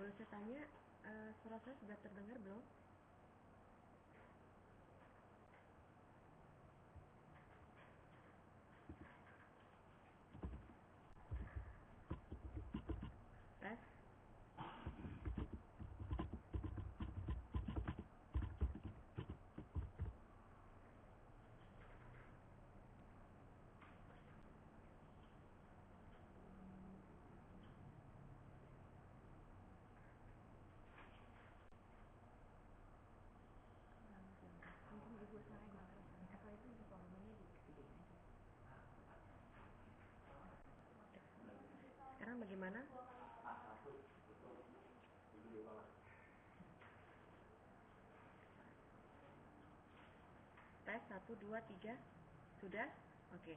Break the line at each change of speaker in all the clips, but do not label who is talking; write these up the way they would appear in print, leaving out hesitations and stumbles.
Boleh saya tanya, suara saya sudah terdengar belum? Tes. Mungkin ibu suara yang keras. Atau itu ibu volumenya digedein aja. Sekarang bagaimana? Tes 1, 2, 3. Sudah? Oke.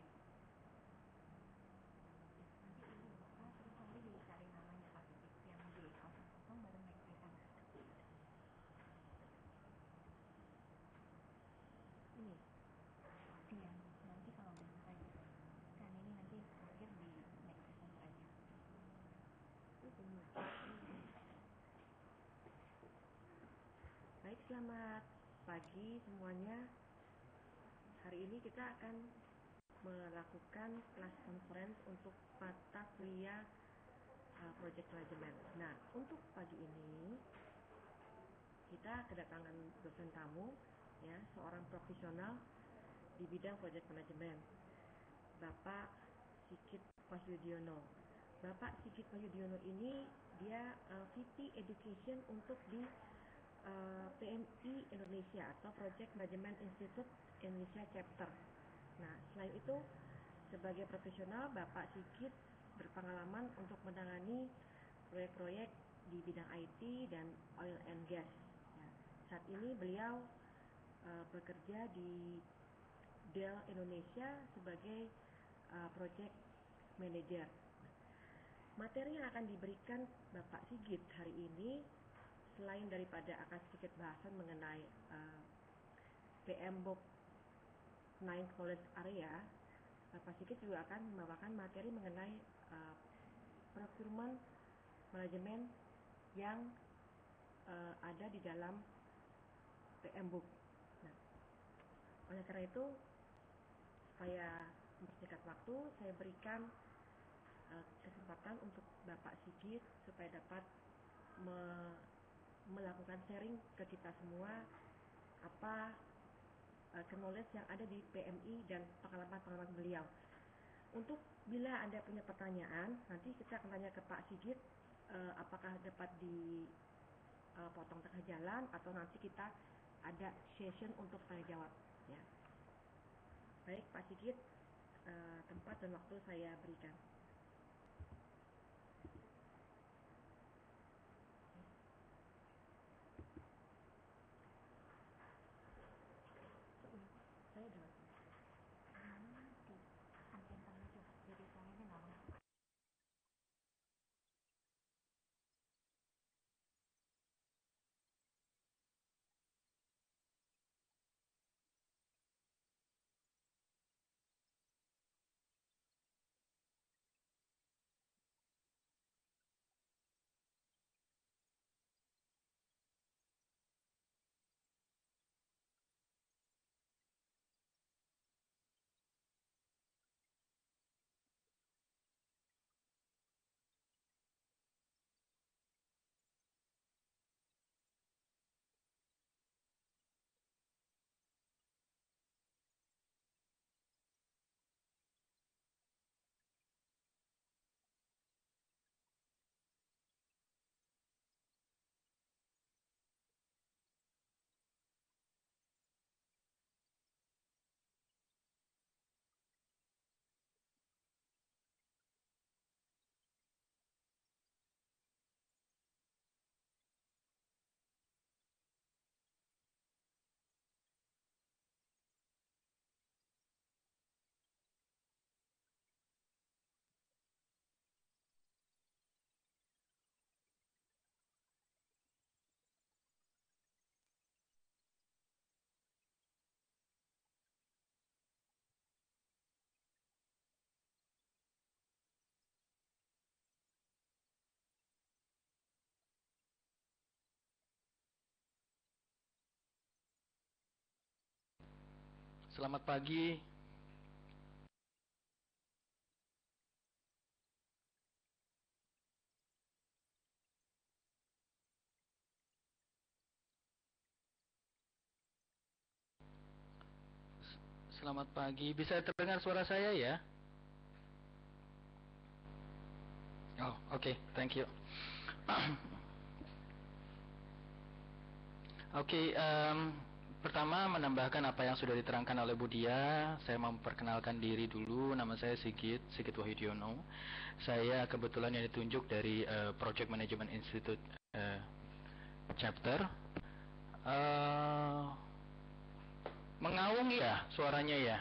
Terus nanti dicari namanya Pak Titik yang D00 baru naik ke sana. Ini. Iya, nanti kalau udah selesai kan ini nanti terakhir di naik ke center aja. Baik, selamat pagi semuanya. Hari ini kita akan melakukan kelas conference untuk mata kuliah project management. Nah, untuk pagi ini kita kedatangan dosen tamu, ya, seorang profesional di bidang project management, Bapak Sigit Wahyudiono. Bapak Sigit Wahyudiono ini dia VP Education untuk di PMI Indonesia atau Project Management Institute Indonesia Chapter. Nah, selain itu sebagai profesional, Bapak Sigit berpengalaman untuk menangani proyek-proyek di bidang IT dan oil and gas. Ya, saat ini beliau bekerja di Dell Indonesia sebagai project manager. Materi yang akan diberikan Bapak Sigit hari ini, selain daripada akan sedikit bahasan mengenai PMBOK 9 Knowledge Area, Bapak Sigit juga akan membawakan materi mengenai procurement management yang ada di dalam PMBOK. Nah, oleh karena itu, supaya mempersingkat waktu, saya berikan kesempatan untuk Bapak Sigit supaya dapat melakukan sharing ke kita semua apa knowledge yang ada di PMI dan pengalaman-pengalaman beliau. Untuk bila Anda punya pertanyaan, nanti kita akan tanya ke Pak Sigit apakah dapat dipotong tengah jalan atau nanti kita ada session untuk tanya jawab, ya. Baik, Pak Sigit, tempat dan waktu saya berikan. Saya udah di amplifier aja, jadi suaranya nggak masuk.
Selamat pagi. Selamat pagi. Bisa terdengar suara saya ya? Oh, oke. Thank you. Oke, pertama menambahkan apa yang sudah diterangkan oleh Bu Dia, saya memperkenalkan diri dulu. Nama saya Sigit Wahidiono. Saya kebetulan yang ditunjuk dari Project Management Institute chapter. Mengaung ya suaranya ya?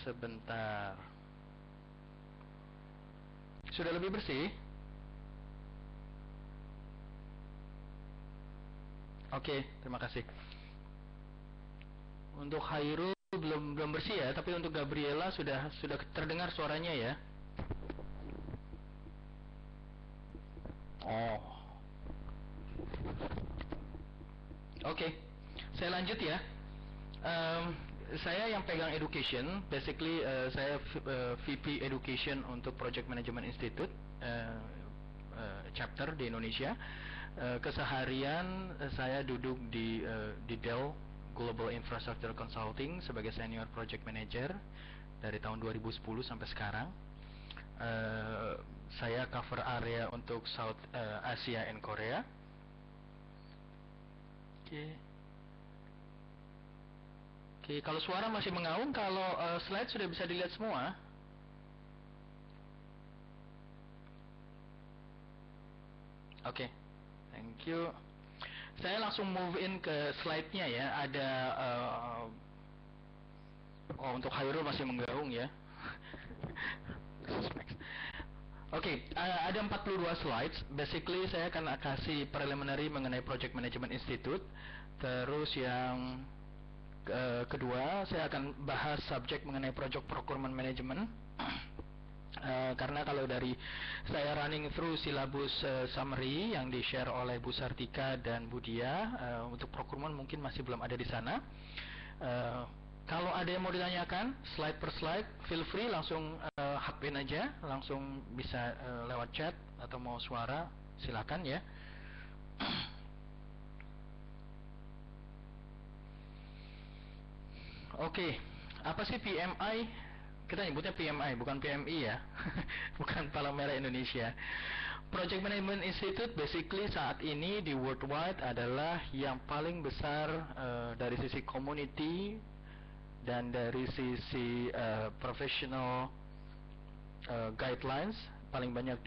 Sebentar. Sudah lebih bersih? Oke, terima kasih. Untuk Hairul belum bersih ya, tapi untuk Gabriela sudah terdengar suaranya ya. Oh. Oke. Saya lanjut ya. Saya yang pegang education, basically saya VP Education untuk Project Management Institute chapter di Indonesia. Keseharian saya duduk di Dell Global Infrastructure Consulting sebagai Senior Project Manager dari tahun 2010 sampai sekarang. Saya cover area untuk South Asia and Korea. Oke, kalau suara masih mengaung, kalau slide sudah bisa dilihat semua. Oke, thank you. Saya langsung move in ke slide-nya ya. Ada untuk Hairul masih menggaung ya. Oke, ada 42 slides. Basically saya akan kasih preliminary mengenai Project Management Institute. Terus yang kedua, saya akan bahas subjek mengenai Project Procurement Management. Karena kalau dari saya running through silabus summary yang di-share oleh Bu Sartika dan Bu Dia, untuk procurement mungkin masih belum ada di sana. Kalau ada yang mau ditanyakan, slide per slide, feel free langsung hop in aja, langsung bisa lewat chat atau mau suara, silakan ya. Oke, apa sih PMI? Kita nyebutnya PMI, bukan PMI ya. Bukan Palang Merah Indonesia. Project Management Institute basically saat ini di worldwide adalah yang paling besar dari sisi community dan dari sisi professional guidelines, paling banyak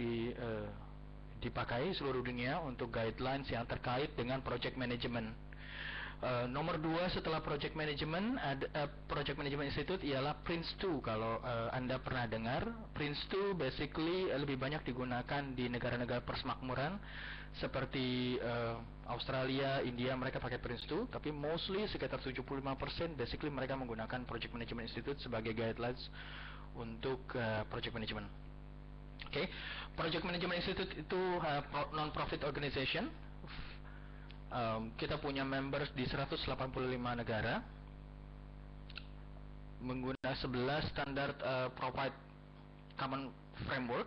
dipakai seluruh dunia untuk guidelines yang terkait dengan project management. Nomor 2 setelah Project Management Project Management Institute ialah PRINCE2. Kalau Anda pernah dengar, PRINCE2 basically lebih banyak digunakan di negara-negara persemakmuran seperti Australia, India, mereka pakai PRINCE2, tapi mostly sekitar 75% basically mereka menggunakan Project Management Institute sebagai guidelines untuk project management. Oke, Project Management Institute itu non-profit organization. Kita punya members di 185 negara, menggunakan 11 standar provide common framework.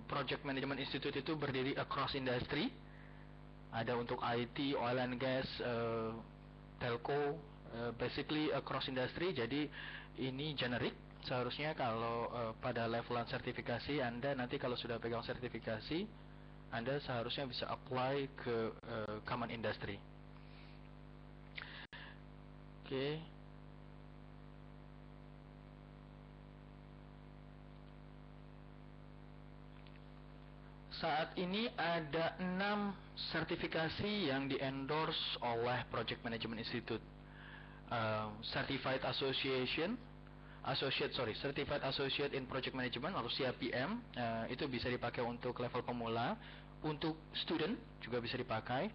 Project Management Institute itu berdiri across industry, ada untuk IT, oil and gas, telco, basically across industry. Jadi ini generic. Seharusnya kalau pada levelan sertifikasi Anda nanti kalau sudah pegang sertifikasi, Anda seharusnya bisa apply ke common industry. Oke. Saat ini ada 6 sertifikasi yang di-endorse oleh Project Management Institute. Certified Associate in Project Management atau CAPM, itu bisa dipakai untuk level pemula. Untuk student juga bisa dipakai.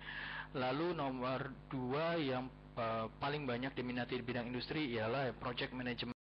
Lalu nomor 2 yang paling banyak diminati di bidang industri ialah Project Management